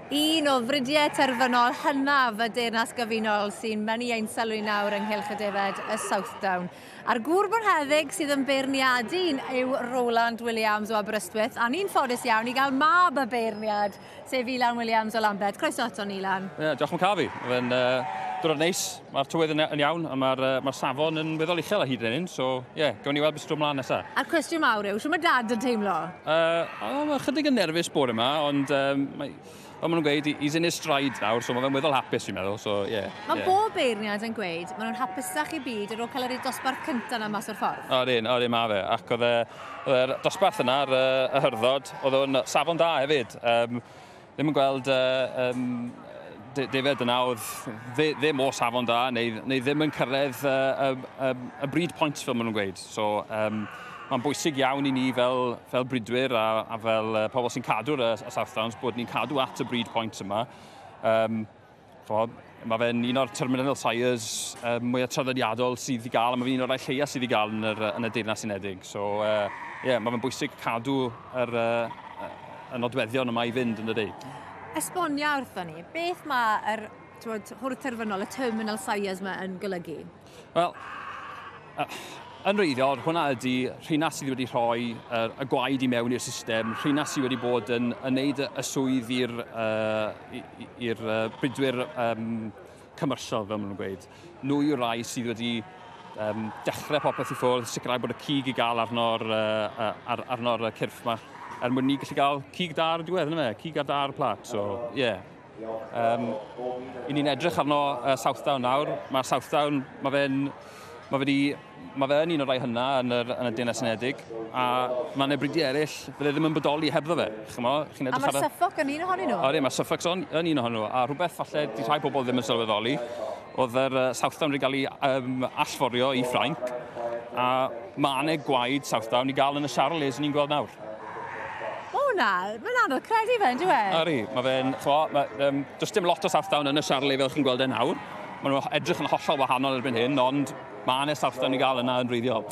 Un o fridiau terfynol hynaf y Deyrnas Gyfunol sy'n mynd i ein sylwi nawr ynghylch y Defaid Southdown. A'r gŵr bonheddig sydd yn beirniadu yw Roland Williams o Aberystwyth, a ni'n ffodus iawn i gael mab y beirniad, sef Ilan Williams o Lambed. Croeso ato ni, Ilan. Diolch yn cael fi. Fe'n diwrnod neis, mae'r tywydd yn iawn, a mae'r safon yn weddol uchel a hyd yn hyn, so gawn ni weld beth sy'n ymlaen nesaf. A'r cwestiwn mawr yw, siw mae dad yn teimlo? Mae chydig yn nerfus bore yma, ond maen nhw'n gweud, he's in his stride nawr, so mae fe'n weddol hapus fi'n meddwl, so Mae bob beirniad yn gweud, maen nhw'n hapusach i byd ar ôl cael yr dosbarth cyntaf yna mas o'r ffordd. Odyn, mae fe, ac oedd y dosbarth yna ar y hyrdod, oedd o'n safon da hefyd. Ddim yn gweld Defaid yna oedd ddim o safon da, neu ddim yn cyrraedd y bryd pwynt fel maen nhw'n gweud. So, mae'n bwysig iawn i ni fel brydwyr a fel pobl sy'n cadw'r y Southdowns bod ni'n cadw at y bryd pwynt yma. Mae fe'n un o'r terminal sires mwyaf traddodiadol sydd i gael, a mae fe'n un o'r rhai lleia sydd i gael yn y Deyrnas Unedig. So, mae fe'n bwysig cadw y nodweddion yma i fynd yn y dydy. Esbonia wrthon ni, beth mae'r hwrdd terfynol, y terminal sires yma yn golygu? Wel, yn reiddiol, hwnna ydy rheina sydd wedi rhoi y gwaed i mewn i'r system, rheina sydd wedi bod yn neud y swydd i'r brydwyr commercial, fel maen nhw'n gweud. Nhw yw'r rai sydd wedi dechrau popeth i ffwrdd, sicrhau bod y cig i gael arno'r cyrff yma. Mwyn ni gallu cael cig da ar y diwedd, yna fe? Cig ar da ar y plat, so, I ni'n edrych arno Southdown nawr. Mae'r Southdown, mae fe yn un o'r rai hynna yn y Deyrnas Unedig, a mae'n ebridi eraill, fydde ddim yn bodoli hebddo fe. A mae'r Suffolk yn un ohonyn nhw? O, mae'r Suffolk yn un ohonyn nhw, a rhywbeth falle di rhai pobl ddim yn sylweddoli, oedd yr Southdown wedi cael ei allforio i Ffrainc, a mae'n gwaed Southdown i gael yn y Shearling ni'n gweld nawr. Mae'n anodd credu fe, yn dwi? Ari, does dim lot o Southdown yn y Shearling fel chi'n gweld e nawr. Maen nhw edrych yn hollol wahanol erbyn hyn, ond mae'n Southdown i gael yna yn reiddiol.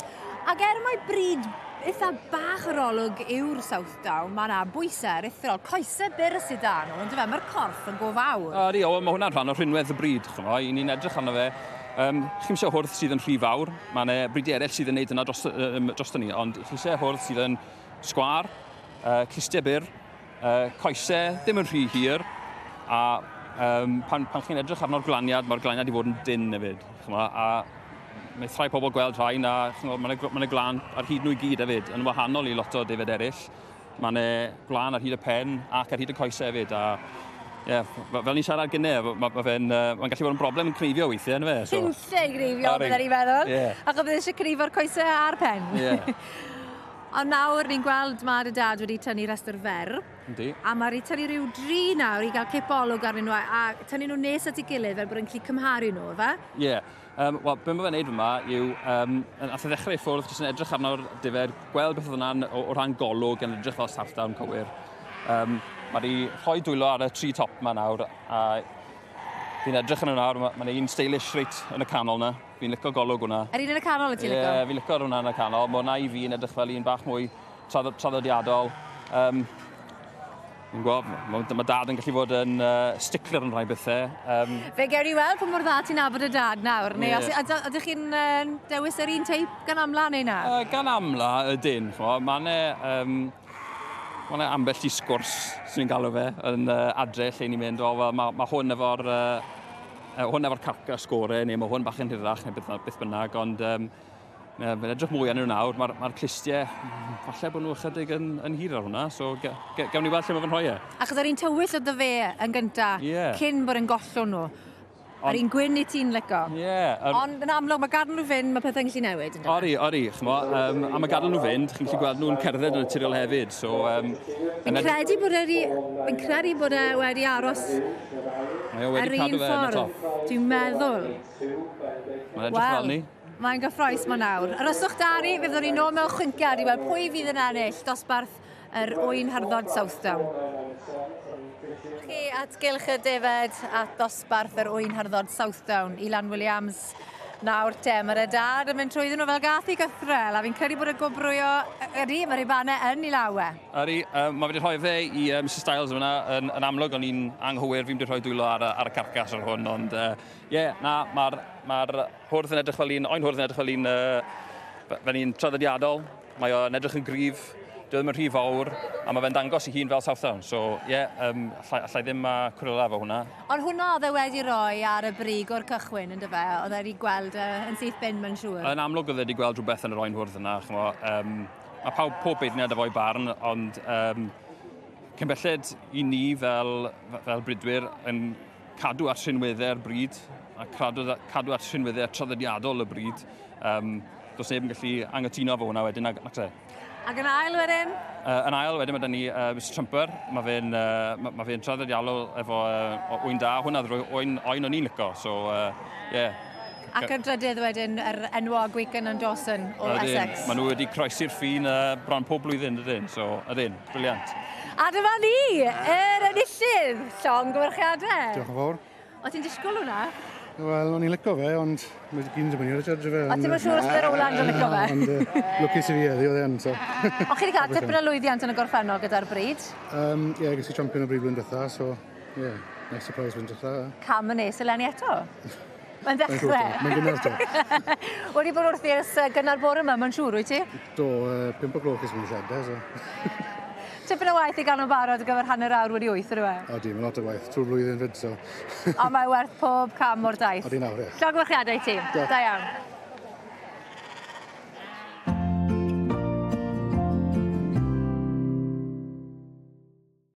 Ac mai bryd eitha bach yr olwg yw'r Southdown, mae yna bwysau, eithriol, coesau byr sydd da nhw, ond mae'r corff yn go fawr. Ari, mae hwnna'n rhan o rhinwedd y bryd, i ni'n edrych arno fe. Chi'n Sioe hwrdd sydd yn rhy fawr, mae'n bryd eraill sydd yn neud yna drosto ni, ond chi'n Sioe hwrdd sydd yn sgwar, clustiau byr, coesau ddim yn rhy hir, a pan chi'n edrych arno'r glaniad, mae'r glaniad i fod yn dyn hefyd. A mae rhai pobl gweld rhain, a mae'n glan ar hyd nhw i gyd hefyd, yn wahanol i lot o Defaid eraill. Mae'n glan ar hyd y pen ac ar hyd y coesau hefyd. Fel ni'n siarad gynnau, mae'n gallu bod yn broblem yn cneifio weithiau, yn fe? Cynllai greifio, byddwn i'n meddwl. Ac oedd eisiau cneifio'r coesau a'r pen. Ond nawr ni'n gweld mae dy dad wedi tynnu restr fer. Yndi. A mae wedi tynnu rhyw 3 nawr i gael cipolwg arnyn nhw, a tynnu nhw nes at ei gilydd fel bod yn gallu cymharu nhw, fe? Wel, be mae fe'n neud yma yw, nath e ddechrau i ffwrdd, jyst yn edrych arno'r Defaid, gweld beth oedd yna'n o ran golwg yn edrych fel Southdown cywir. Mae wedi rhoi dwylo ar y 3 top yma nawr, a fi'n edrych yn nawr, mae'n un stylish reit yn y canol yna. Fi'n licio golwg hwnna. Yr un yn y canol y ti'n licio? Ie, fi'n licio hwnna yn y canol. Mae hwnna i fi'n edrych fel un bach mwy traddodiadol. Mae dad yn gallu fod yn stickler yn rhai bethau. Fe gewn ni weld pa mor dda ti'n nabod y dad nawr, neu ydych chi'n dewis yr un teip gan amla neu na? Gan amla ydyn. Mae'n ambell i sgwrs sy'n ni'n galw fe yn adre lle ni'n mynd. Mae hwn efo'r carca sgorau, neu mae hwn bach yn hirach, neu beth bynnag, ond fe'n edrych mwy yn nhw nawr. Mae'r clistiau, falle bod nhw ychydig yn hir ar hwnna, so gawn ni weld lle mae fe'n rhoi e. Achos yr un tywyll oedd fe yn gyntaf, cyn bod yn gollwn nhw. Yr un gwyn i ti'n licio. Ond yn amlwg, mae gadael nhw fynd, mae pethau'n gallu newid. Ori, a mae gadael nhw fynd, chi'n gallu gweld nhw'n cerdded yn naturiol hefyd. Fi'n credu bod e wedi aros ar un ffordd, dwi'n meddwl. Mae'n edrych fel ni. Mae'n gyffroes ma nawr. Yr oswch da ni, fe fyddwn ni nôl mewn chwynciad i weld pwy fydd yn ennill dosbarth yr Oen Hwrdd Southdown. Chi at gylch y Defaid at dosbarth yr Oen Hwrdd Southdown, Ilan Williams Nawr te, mae'r dad yn mynd trwyddyn nhw fel gath i gythrel, a fi'n credu bod y gobrwyo ydy, mae'r ribannau yn I lawe. Ydy, mae wedi rhoi fe I Mr Styles yma yn amlwg, o'n i'n anghywir, fi'n wedi rhoi dwylo ar y carcas ar hwn, ond mae'r hwrdd yn edrych fel un, Oen Hwrdd yn edrych fel un fel un traddodiadol, mae o'n edrych yn gryf, Dwi ddim yn rhy fawr, a mae fe'n dangos I hun fel Southdown. So, allai ddim cwrela fo hwnna. Ond hwnna oedd e wedi rhoi ar y brig o'r cychwyn, ynddo fe? Oedd e wedi gweld yn syth bin, mae'n siŵr? Yn amlwg oedd e wedi gweld rhywbeth yn yr Oen Hwrdd yna. Mae pob beirniad efo'i barn, ond cymbelled I ni fel brydwyr yn cadw at rhinweddau'r bryd, a cadw at rhinweddau traddodiadol y bryd. Does neb yn gallu anghytuno fo hwnna wedyn, ac te. Ac yn ail wedyn? Yn ail wedyn mae dyn ni Mr Trumper. Mae fe'n traddodiadol efo Oen da. Hwnna Oen o'n i'n licio. So, Ac yn drydydd wedyn yr enwog Weekend and Dawson o Essex. Maen nhw wedi croesi'r ffin bron pob blwyddyn, ydyn. So, ydyn, briliant. A dyma ni, yr enillydd, llong gwerchiadau. Diolch yn fawr. O ti'n disgwyl hwnna? Wel, o'n i'n licio fe, ond mae'n gyn dibynnu ar y judge fe. A ti'n mynd siŵr os bydd Rowland yn licio fe? Ond lwcus I fi eddi oedd e'n, so. O chi wedi cael tipyn o lwyddiant yn y gorffennol gyda'r bryd? Ges I champion o bryd blwyddyn dytha, so, nice surprise blwyddyn dytha. Cam yn nes eleni eto? Mae'n dechrau? Mae'n gynnar to. Wedi bod wrth i'r gynnar bore yma, mae'n siŵr, wyt ti? Do, 5 o gloch ys mynd I lledau, so. Tipyn o waith I gael nhw'n barod ar gyfer hanner awr wedi 8, ydw e? O di, mae'n lot o waith, trwy'r blwyddyn fyd, so. O, mae werth pob cam o'r daith. O di nawr, ie. Llong gwerchiadau ti. Da iawn.